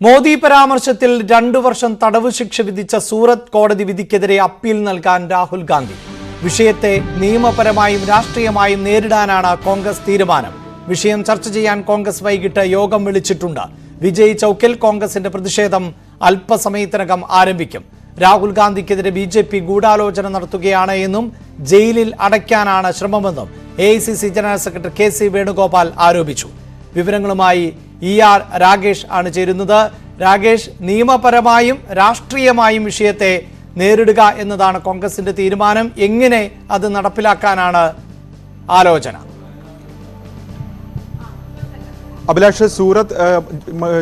മോദി പരാമർശത്തിൽ 2 വർഷം തടവ് ശിക്ഷ വിധിച്ച സൂറത്ത് കോടതി വിധിക്കെതിരെ അപ്പീൽ നൽകാൻ രാഹുൽ ഗാന്ധി. വിഷയത്തെ നിയമപരമായും രാഷ്ട്രീയമായും നേരിടാനാണ് കോൺഗ്രസ് തീരുമാനം. വിഷയം ചർച്ച ചെയ്യാൻ കോൺഗ്രസ് വൈകിട്ട് യോഗം വിളിച്ചിട്ടുണ്ട്. വിജയ് ചൌക്കിൽ കോൺഗ്രസിന്റെ പ്രതിഷേധം അല്പസമയത്തിനകം ആരംഭിക്കും. രാഹുൽ ഗാന്ധിക്കെതിരെ BJP ഗൂഢാലോചന നടത്തുകയാണ് എന്നും ജയിലിൽ അടയ്ക്കാനാണ് ശ്രമമെന്നും AICC general secretary KC Venugopal ആരോപിച്ചു. വിവരങ്ങളുമായി ER രാഗേഷ് ആണ് ചേരുന്നത്. രാഗേഷ്, നിയമപരമായും രാഷ്ട്രീയമായും വിഷയത്തെ നേരിടുക എന്നതാണ് കോൺഗ്രസിന്റെ തീരുമാനം. എങ്ങനെ അത് നടപ്പിലാക്കാനാണ് ആലോചന? അഭിലാഷ്, സൂറത്ത്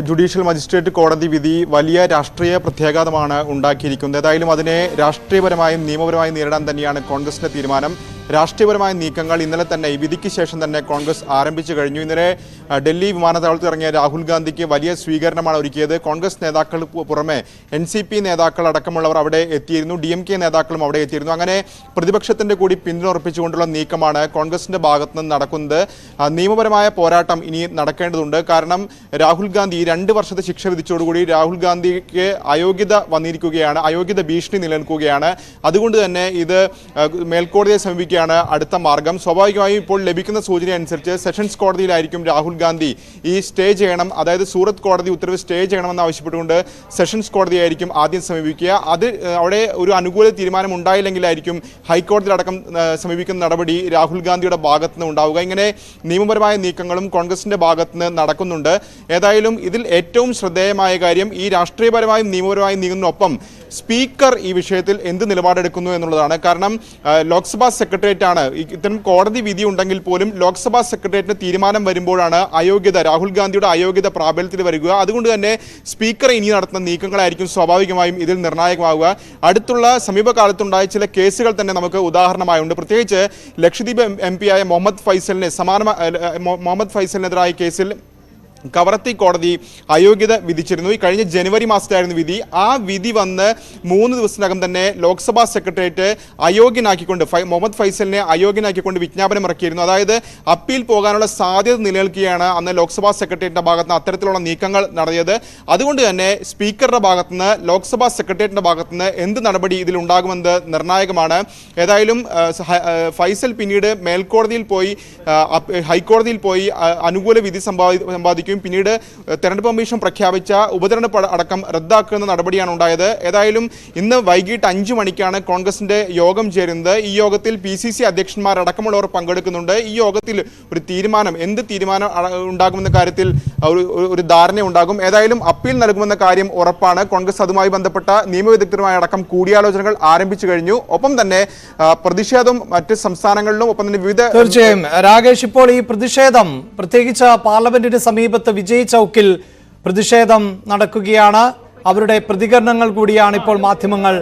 ജുഡീഷ്യൽ മജിസ്ട്രേറ്റ് കോടതി വിധി വലിയ രാഷ്ട്രീയ പ്രത്യാഘാതമാണ് ഉണ്ടാക്കിയിരിക്കുന്നത്. ഏതായാലും അതിനെ രാഷ്ട്രീയപരമായും നിയമപരമായും നേരിടാൻ തന്നെയാണ് കോൺഗ്രസിന്റെ തീരുമാനം. രാഷ്ട്രീയപരമായ നീക്കങ്ങൾ ഇന്നലെ തന്നെ ഈ വിധിക്ക് ശേഷം തന്നെ കോൺഗ്രസ് ആരംഭിച്ചു കഴിഞ്ഞു. ഇന്നലെ ഡൽഹി വിമാനത്താവളത്തിൽ ഇറങ്ങിയ രാഹുൽ ഗാന്ധിക്ക് വലിയ സ്വീകരണമാണ് ഒരുക്കിയത്. കോൺഗ്രസ് നേതാക്കൾ പുറമെ NCP നേതാക്കൾ അടക്കമുള്ളവർ അവിടെ എത്തിയിരുന്നു. DMK നേതാക്കളും അവിടെ എത്തിയിരുന്നു. അങ്ങനെ പ്രതിപക്ഷത്തിന്റെ കൂടി പിന്തുണർപ്പിച്ചുകൊണ്ടുള്ള നീക്കമാണ് കോൺഗ്രസിന്റെ ഭാഗത്ത് നിന്ന് നടക്കുന്നത്. നിയമപരമായ പോരാട്ടം ഇനി നടക്കേണ്ടതുണ്ട്. കാരണം രാഹുൽ ഗാന്ധി 2 വർഷത്തെ ശിക്ഷ വിധിച്ചതോടുകൂടി രാഹുൽ ഗാന്ധിക്ക് അയോഗ്യത വന്നിരിക്കുകയാണ്, അയോഗ്യത ഭീഷണി നിലനിൽക്കുകയാണ്. അതുകൊണ്ട് തന്നെ ഇത് മേൽക്കോടതിയെ സമീപിക്കുക അടുത്ത മാർഗം. സ്വാഭാവികമായും ഇപ്പോൾ ലഭിക്കുന്ന സൂചന അനുസരിച്ച് സെഷൻസ് കോടതിയിലായിരിക്കും രാഹുൽ ഗാന്ധി ഈ സ്റ്റേ ചെയ്യണം, അതായത് സൂറത്ത് കോടതി ഉത്തരവ് സ്റ്റേ ചെയ്യണമെന്ന് ആവശ്യപ്പെട്ടുകൊണ്ട് സെഷൻസ് കോടതിയായിരിക്കും ആദ്യം സമീപിക്കുക. അത് അവിടെ ഒരു അനുകൂല തീരുമാനം ഉണ്ടായില്ലെങ്കിലായിരിക്കും ഹൈക്കോടതിയിലടക്കം സമീപിക്കുന്ന നടപടി രാഹുൽ ഗാന്ധിയുടെ ഭാഗത്ത് നിന്ന് ഉണ്ടാവുക. ഇങ്ങനെ നിയമപരമായ നീക്കങ്ങളും കോൺഗ്രസിന്റെ ഭാഗത്ത് നിന്ന് നടക്കുന്നുണ്ട്. ഏതായാലും ഇതിൽ ഏറ്റവും ശ്രദ്ധേയമായ കാര്യം ഈ രാഷ്ട്രീയപരമായും നിയമപരമായും നീങ്ങുന്നതിനൊപ്പം സ്പീക്കർ ഈ വിഷയത്തിൽ എന്ത് നിലപാടെടുക്കുന്നു എന്നുള്ളതാണ്. കാരണം ലോക്സഭാ സെക്രട്ടേറിയറ്റാണ് ഇത്തരം കോടതി വിധി ഉണ്ടെങ്കിൽ പോലും ലോക്സഭാ സെക്രട്ടേറിയറ്റിന് തീരുമാനം വരുമ്പോഴാണ് അയോഗ്യത, രാഹുൽ ഗാന്ധിയുടെ അയോഗ്യത പ്രാബല്യത്തിൽ വരിക. അതുകൊണ്ട് തന്നെ സ്പീക്കർ ഇനി നടത്തുന്ന നീക്കങ്ങളായിരിക്കും സ്വാഭാവികമായും ഇതിൽ നിർണായകമാവുക. അടുത്തുള്ള സമീപകാലത്തുണ്ടായ ചില കേസുകൾ തന്നെ നമുക്ക് ഉദാഹരണമായുണ്ട്. പ്രത്യേകിച്ച് ലക്ഷദ്വീപ് MP ആയ മുഹമ്മദ് ഫൈസലിനെതിരായ കേസിൽ കവറത്തി കോടതി അയോഗ്യത വിധിച്ചിരുന്നു. ഈ കഴിഞ്ഞ ജനുവരി മാസത്തിലായിരുന്നു വിധി. ആ വിധി വന്ന് 3 ദിവസത്തിനകം തന്നെ ലോക്സഭാ സെക്രട്ടേറിയറ്റ് അയോഗ്യനാക്കിക്കൊണ്ട് മുഹമ്മദ് ഫൈസലിനെ അയോഗ്യനാക്കിക്കൊണ്ട് വിജ്ഞാപനം ഇറക്കിയിരുന്നു. അതായത് അപ്പീൽ പോകാനുള്ള സാധ്യത നിലനിൽക്കുകയാണ് അന്ന് ലോക്സഭാ സെക്രട്ടേറിയറ്റിന്റെ ഭാഗത്ത് നിന്ന് അത്തരത്തിലുള്ള നീക്കങ്ങൾ നടത്തിയത്. അതുകൊണ്ട് തന്നെ സ്പീക്കറുടെ ഭാഗത്തുനിന്ന് ലോക്സഭാ സെക്രട്ടേറിയറ്റിന്റെ ഭാഗത്തുനിന്ന് എന്ത് നടപടി ഇതിൽ ഉണ്ടാകുമെന്നത് നിർണായകമാണ്. ഏതായാലും ഫൈസൽ പിന്നീട് മേൽക്കോടതിയിൽ പോയി ഹൈക്കോടതിയിൽ പോയി അനുകൂല വിധി സമ്പാദിക്കും. പിന്നീട് തെരഞ്ഞെടുപ്പ് കമ്മീഷൻ പ്രഖ്യാപിച്ച ഉപതെരഞ്ഞെടുപ്പ് അടക്കം റദ്ദാക്കുന്ന നടപടിയാണ് ഉണ്ടായത്. ഏതായാലും ഇന്ന് വൈകിട്ട് 5 മണിക്കാണ് കോൺഗ്രസിന്റെ യോഗം ചേരുന്നത്. ഈ യോഗത്തിൽ PCC അധ്യക്ഷന്മാരടക്കമുള്ളവർ പങ്കെടുക്കുന്നുണ്ട്. ഈ യോഗത്തിൽ ഒരു തീരുമാനം, എന്ത് തീരുമാനം ഉണ്ടാകുമെന്ന കാര്യത്തിൽ ഒരു ധാരണ ഉണ്ടാകും. ഏതായാലും അപ്പീൽ നൽകുമെന്ന കാര്യം ഉറപ്പാണ്. കോൺഗ്രസ് അതുമായി ബന്ധപ്പെട്ട നിയമവിദഗ്ധരുമായി അടക്കം കൂടിയാലോചനകൾ ആരംഭിച്ചു കഴിഞ്ഞു. ഒപ്പം തന്നെ പ്രതിഷേധം മറ്റ് സംസ്ഥാനങ്ങളിലും ഒപ്പം തന്നെ വിവിധ. തീർച്ചയായും രാകേഷ്, ഇപ്പോൾ ഈ പ്രതിഷേധം പ്രത്യേകിച്ച് പാർലമെന്റിന് സമീപത്ത് വിജയ് ചൌക്കിൽ പ്രതിഷേധം നടക്കുകയാണ്. അവരുടെ പ്രതികരണങ്ങൾ കൂടിയാണ് ഇപ്പോൾ മാധ്യമങ്ങൾ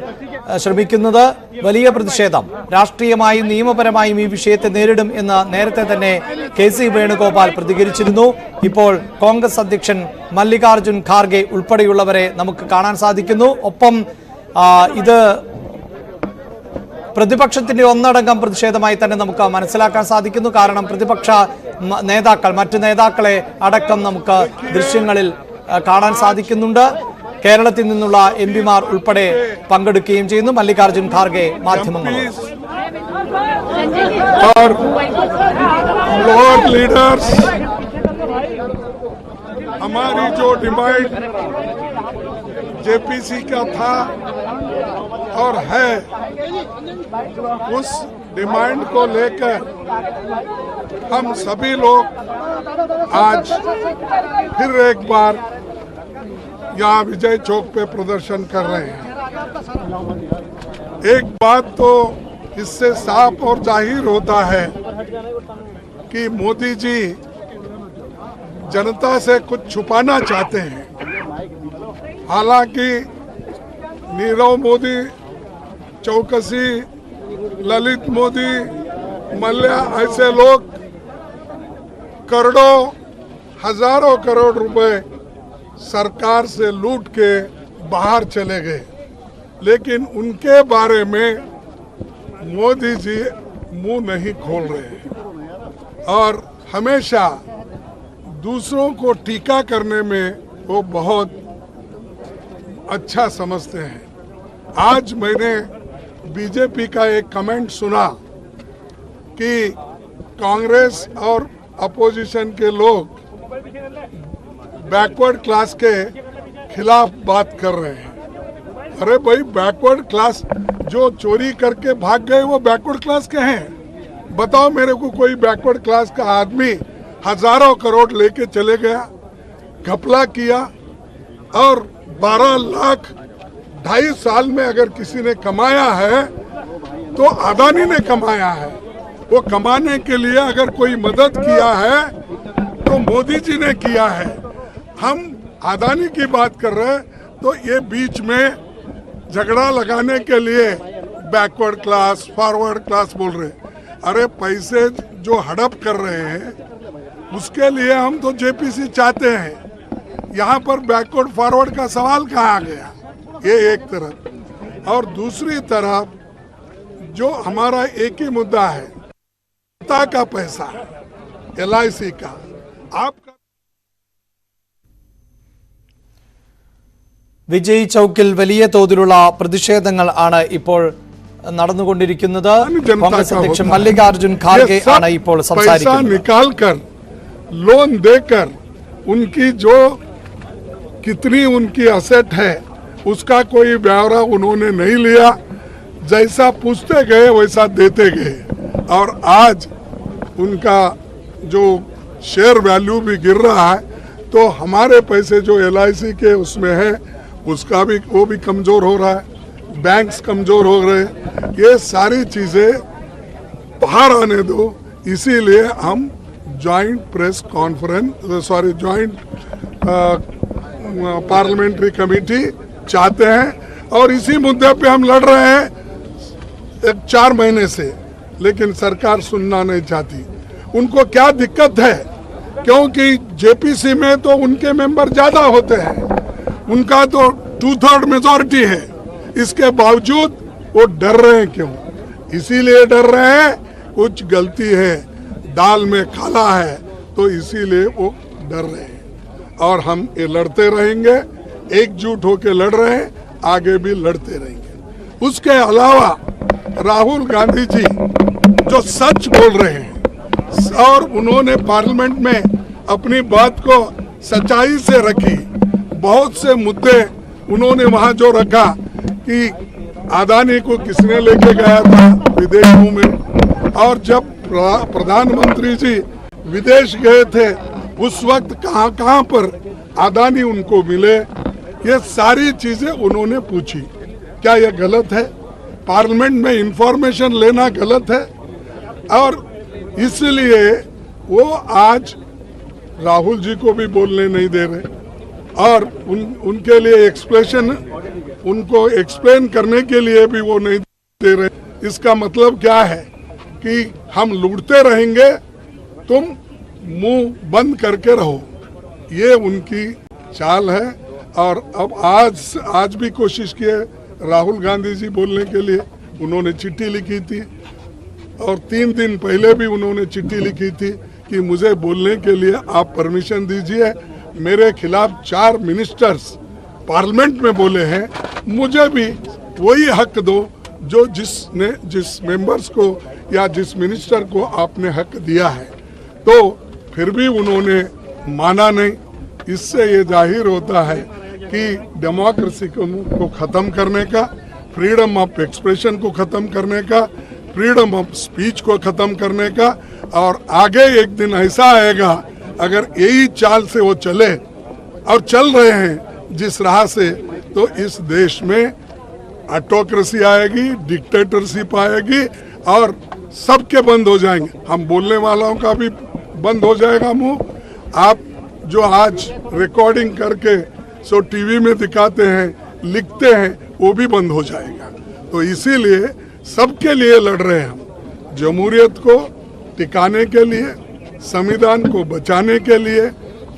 ശ്രമിക്കുന്നത്. വലിയ പ്രതിഷേധം. രാഷ്ട്രീയമായും നിയമപരമായും ഈ വിഷയത്തെ നേരിടും എന്ന് നേരത്തെ തന്നെ KC വേണുഗോപാൽ പ്രതികരിച്ചിരുന്നു. ഇപ്പോൾ കോൺഗ്രസ് അധ്യക്ഷൻ മല്ലികാർജുൻ ഖാർഗെ ഉൾപ്പെടെയുള്ളവരെ നമുക്ക് കാണാൻ സാധിക്കുന്നു. ഒപ്പം ഇത് പ്രതിപക്ഷത്തിന്റെ ഒന്നടങ്കം പ്രതിഷേധമായി തന്നെ നമുക്ക് മനസ്സിലാക്കാൻ സാധിക്കുന്നു. കാരണം പ്രതിപക്ഷ നേതാക്കൾ, മറ്റു നേതാക്കളെ അടക്കം നമുക്ക് ദൃശ്യങ്ങളിൽ കാണാൻ സാധിക്കുന്നുണ്ട്. കേരളത്തിൽ നിന്നുള്ള MP-മാർ ഉൾപ്പെടെ പങ്കെടുക്കുകയും ചെയ്യുന്നു. മല്ലികാർജുൻ ഖാർഗെ മാധ്യമങ്ങളോട് हमारी जो डिमांड JPC का था और है, उस डिमांड को लेकर हम सभी लोग आज फिर एक बार यहाँ विजय चौक पे प्रदर्शन कर रहे हैं। एक बात तो इससे साफ और जाहिर होता है कि मोदी जी जनता से कुछ छुपाना चाहते हैं। हालांकि नीरव मोदी, चौकसी, ललित मोदी, मल्ल्या ऐसे लोग करोड़ों, हजारों करोड़ रुपए सरकार से लूट के बाहर चले गए, लेकिन उनके बारे में मोदी जी मुंह नहीं खोल रहे और हमेशा दूसरों को टीका करने में वो बहुत अच्छा समझते हैं। आज मैंने बीजेपी का एक कमेंट सुना कि कांग्रेस और अपोजिशन के लोग बैकवर्ड क्लास के खिलाफ बात कर रहे हैं। अरे भाई, बैकवर्ड क्लास जो चोरी करके भाग गए वो बैकवर्ड क्लास के हैं? बताओ मेरे को कोई बैकवर्ड क्लास का आदमी हजारों करोड़ लेके चले गया, घपला किया और 12 लाख 2.5 साल में अगर किसी ने कमाया है तो अदानी ने कमाया है। वो कमाने के लिए अगर कोई मदद किया है तो मोदी जी ने किया है। हम अदानी की बात कर रहे हैं तो ये बीच में झगड़ा लगाने के लिए बैकवर्ड क्लास फॉरवर्ड क्लास बोल रहे हैं। अरे पैसे जो हड़प कर रहे हैं उसके लिए हम तो जेपीसी चाहते हैं। यहाँ पर बैकवर्ड फॉरवर्ड का सवाल कहाँ आ गया? ये एक तरफ, और दूसरी तरफ जो हमारा एक ही मुद्दा है, जनता का पैसा, LIC का। आपका വിജയ് ചൗക്കിൽ വലിയ തോതിലുള്ള പ്രതിഷേധങ്ങൾ ആണ് ഇപ്പോൾ നടന്നുകൊണ്ടിരിക്കുന്നത്. കോൺഗ്രസ് അധ്യക്ഷൻ മല്ലികാർജുൻ ഖാർഗെ ആണ് ഇപ്പോൾ സംസാരിക്കുന്നത്. निकाल कर लोन देकर उनकी जो कितनी उनकी असेट है उसका कोई ब्यौरा उन्होंने नहीं लिया। जैसा पूछते गए वैसा देते गए और आज उनका जो शेयर वैल्यू भी गिर रहा है तो हमारे पैसे जो LIC के उसमें है उसका भी वो भी कमजोर हो रहा है, बैंक्स कमजोर हो रहे हैं। ये सारी चीजें बाहर आने दो, इसीलिए हम joint press conference joint parliamentary committee चाहते हैं और इसी मुद्दे पे हम लड़ रहे हैं 4 महीने से, लेकिन सरकार सुनना नहीं चाहती। उनको क्या दिक्कत है? क्योंकि जेपीसी में तो उनके मेंबर ज्यादा होते हैं, उनका तो 2/3 मेजॉरिटी है। इसके बावजूद वो डर रहे हैं। क्यों? इसीलिए डर रहे हैं कुछ गलती है, दाल में काला है, तो इसीलिए वो डर रहे हैं। और हम ये लड़ते रहेंगे, एकजुट होकर लड़ रहे हैं, आगे भी लड़ते रहेंगे। उसके अलावा राहुल गांधी जी जो सच बोल रहे हैं और उन्होंने पार्लियामेंट में अपनी बात को सच्चाई से रखी, बहुत से मुद्दे उन्होंने वहां जो रखा कि अदानी को किसने लेके गया था विदेशों में, और जब प्रधानमंत्री जी विदेश गए थे उस वक्त कहां पर अदानी उनको मिले, ये सारी चीजें उन्होंने पूछी। क्या ये गलत है? पार्लियामेंट में इंफॉर्मेशन लेना गलत है? और इसलिए वो आज राहुल जी को भी बोलने नहीं दे रहे और उनके लिए उनको एक्सप्लेन करने के लिए भी वो नहीं दे रहे। इसका मतलब क्या है कि हम लूटते रहेंगे, तुम मुंह बंद करके रहो। ये उनकी चाल है। और अब आज भी कोशिश की है राहुल गांधी जी बोलने के लिए, उन्होंने चिट्ठी लिखी थी और 3 दिन पहले भी उन्होंने चिट्ठी लिखी थी कि मुझे बोलने के लिए आप परमिशन दीजिए। मेरे खिलाफ 4 मिनिस्टर्स पार्लियामेंट में बोले हैं, मुझे भी वही हक दो जो जिस मेंबर्स को या जिस मिनिस्टर को आपने हक दिया है। तो फिर भी उन्होंने माना नहीं। इससे ये जाहिर होता है कि डेमोक्रेसी को खत्म करने का, फ्रीडम ऑफ एक्सप्रेशन को खत्म करने का, फ्रीडम ऑफ स्पीच को खत्म करने का, और आगे एक दिन ऐसा आएगा अगर यही चाल से वो चले और चल रहे हैं जिस राह से, तो इस देश में ऑटोक्रेसी आएगी, डिक्टेटरशिप आएगी और सबके बंद हो जाएंगे। हम बोलने वालों का भी बंद हो जाएगा मुंह। आप जो आज रिकॉर्डिंग करके सो टीवी में दिखाते हैं, लिखते हैं, वो भी बंद हो जाएगा। तो इसीलिए सबके लिए लड़ रहे हैं हम, जमहूरियत को टिकाने के लिए, संविधान को बचाने के लिए,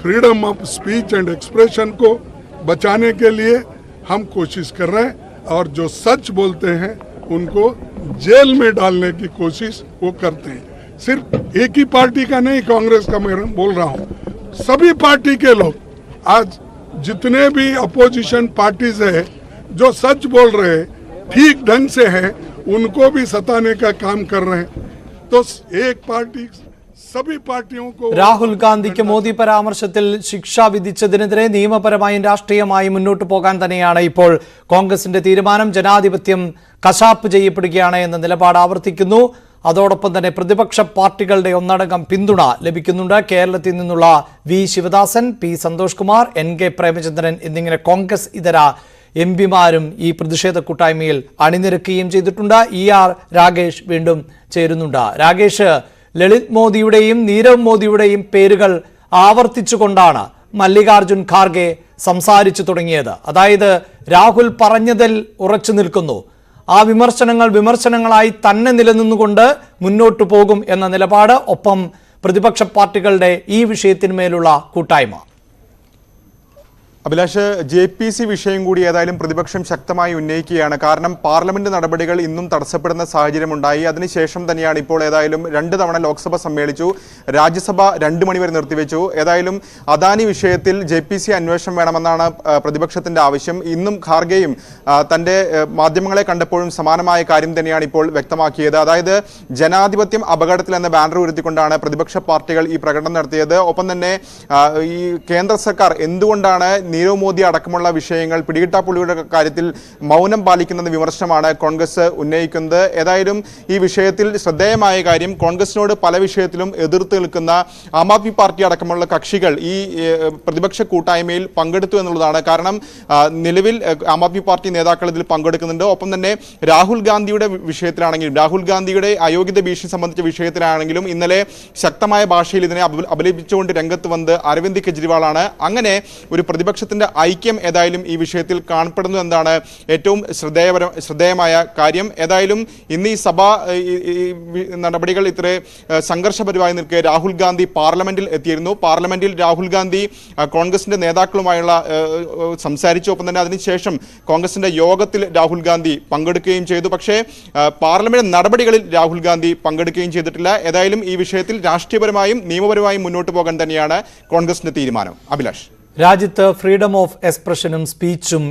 freedom of speech and expression को बचाने के लिए हम कोशिश कर रहे हैं। और जो सच बोलते हैं उनको जेल में डालने की कोशिश वो करते हैं। सिर्फ एक ही पार्टी का नहीं, कांग्रेस का मैं बोल रहा हूँ, सभी पार्टी के लोग आज जितने भी अपोजिशन पार्टीज है जो सच बोल रहे हैं, ठीक ढंग से है, उनको भी सताने का काम कर रहे हैं। तो एक पार्टी सभी पार्टियों को രാഹുൽ ഗാന്ധിക്ക് മോദി പരാമർശത്തിൽ ശിക്ഷ വിധിച്ചതിനെതിരെ നിയമപരമായും രാഷ്ട്രീയമായും മുന്നോട്ട് പോകാൻ തന്നെയാണ് ഇപ്പോൾ കോൺഗ്രസിന്റെ തീരുമാനം. ജനാധിപത്യം കശാപ്പ് ചെയ്യപ്പെടുകയാണ് എന്ന നിലപാട് ആവർത്തിക്കുന്നു. അതോടൊപ്പം തന്നെ പ്രതിപക്ഷ പാർട്ടികളുടെ ഒന്നടങ്കം പിന്തുണ ലഭിക്കുന്നുണ്ട്. കേരളത്തിൽ നിന്നുള്ള V Sivadasan, P Santhosh Kumar, NK Premachandran എന്നിങ്ങനെ കോൺഗ്രസ് ഇതര എംപിമാരും ഈ പ്രതിഷേധ കൂട്ടായ്മയിൽ അണിനിരക്കുകയും ചെയ്തിട്ടുണ്ട്. ER രാഗേഷ് വീണ്ടും ചേരുന്നുണ്ട്. രാഗേഷ്, ലളിത് മോദിയുടെയും നീരവ് മോദിയുടെയും പേരുകൾ ആവർത്തിച്ചുകൊണ്ടാണ് മല്ലികാർജുൻ ഖാർഗെ സംസാരിച്ചു തുടങ്ങിയത്. അതായത് രാഹുൽ പറഞ്ഞതിൽ ഉറച്ചു നിൽക്കുന്നു, ആ വിമർശനങ്ങൾ വിമർശനങ്ങളായി തന്നെ നിലനിന്നുകൊണ്ട് മുന്നോട്ടു പോകും എന്ന നിലപാട്, ഒപ്പം പ്രതിപക്ഷ പാർട്ടികളുടെ ഈ വിഷയത്തിന്മേലുള്ള കൂട്ടായ്മ. അഭിലാഷ്, JPC വിഷയം കൂടി ഏതായാലും പ്രതിപക്ഷം ശക്തമായി ഉന്നയിക്കുകയാണ്. കാരണം പാർലമെന്റ് നടപടികൾ ഇന്നും തടസ്സപ്പെടുന്ന സാഹചര്യമുണ്ടായി. അതിനുശേഷം തന്നെയാണ് ഇപ്പോൾ ഏതായാലും 2 തവണ ലോക്സഭ സമ്മേളിച്ചു, രാജ്യസഭ 2 മണിവരെ നിർത്തിവെച്ചു. ഏതായാലും അദാനി വിഷയത്തിൽ JPC അന്വേഷണം വേണമെന്നാണ് പ്രതിപക്ഷത്തിന്റെ ആവശ്യം. ഇന്നും ഖാർഗെയും തന്റെ മാധ്യമങ്ങളെ കണ്ടപ്പോഴും സമാനമായ കാര്യം തന്നെയാണ് ഇപ്പോൾ വ്യക്തമാക്കിയത്. അതായത് ജനാധിപത്യം അപകടത്തിൽ എന്ന ബാനർ ഉയർത്തിക്കൊണ്ടാണ് പ്രതിപക്ഷ പാർട്ടികൾ ഈ പ്രകടനം നടത്തിയത്. ഒപ്പം തന്നെ ഈ കേന്ദ്ര സർക്കാർ എന്തുകൊണ്ടാണ് നീരവ് മോദി അടക്കമുള്ള വിഷയങ്ങൾ പിടികിട്ടാപ്പുള്ളിയുടെ കാര്യത്തിൽ മൗനം പാലിക്കുന്ന വിമർശനമാണ് കോൺഗ്രസ് ഉന്നയിക്കുന്നത്. ഏതായാലും ഈ വിഷയത്തിൽ ശ്രദ്ധേയമായ കാര്യം, കോൺഗ്രസിനോട് പല വിഷയത്തിലും എതിർത്ത് നിൽക്കുന്ന ആം ആദ്മി പാർട്ടി അടക്കമുള്ള കക്ഷികൾ ഈ പ്രതിപക്ഷ കൂട്ടായ്മയിൽ പങ്കെടുത്തു എന്നുള്ളതാണ്. കാരണം നിലവിൽ ആം ആദ്മി പാർട്ടി നേതാക്കൾ ഇതിൽ പങ്കെടുക്കുന്നുണ്ട്. ഒപ്പം തന്നെ രാഹുൽ ഗാന്ധിയുടെ വിഷയത്തിലാണെങ്കിലും, രാഹുൽ ഗാന്ധിയുടെ അയോഗ്യത ഭീഷണി സംബന്ധിച്ച വിഷയത്തിലാണെങ്കിലും ഇന്നലെ ശക്തമായ ഭാഷയിൽ ഇതിനെ അപലപിച്ചുകൊണ്ട് രംഗത്ത് വന്ന് അരവിന്ദ് കെജ്രിവാളാണ്. അങ്ങനെ ഒരു പ്രതിപക്ഷത്തിന്റെ ഐക്യം ഏതായാലും ഈ വിഷയത്തിൽ കാണപ്പെടുന്നു എന്നതാണ് ഏറ്റവും ശ്രദ്ധേയമായ കാര്യം. ഏതായാലും ഇന്ന് ഈ സഭാ നടപടികൾ ഇത്ര സംഘർഷപരമായി നിൽക്കെ രാഹുൽ ഗാന്ധി പാർലമെന്റിൽ എത്തിയിരുന്നു. പാർലമെന്റിൽ രാഹുൽ ഗാന്ധി കോൺഗ്രസിന്റെ നേതാക്കളുമായുള്ള സംസാരിച്ചു. ഒപ്പം തന്നെ അതിനുശേഷം കോൺഗ്രസിന്റെ യോഗത്തിൽ രാഹുൽ ഗാന്ധി പങ്കെടുക്കുകയും ചെയ്തു. പക്ഷേ പാർലമെന്റ് നടപടികളിൽ രാഹുൽ ഗാന്ധി പങ്കെടുക്കുകയും ചെയ്തിട്ടില്ല. ഏതായാലും ഈ വിഷയത്തിൽ രാഷ്ട്രീയപരമായും നിയമപരമായും മുന്നോട്ട് പോകാൻ തന്നെയാണ് കോൺഗ്രസിന്റെ തീരുമാനം. അഭിലാഷ്, രാജ്യത്ത് ഫ്രീഡം ഓഫ് എക്സ്പ്രഷനും സ്പീച്ചും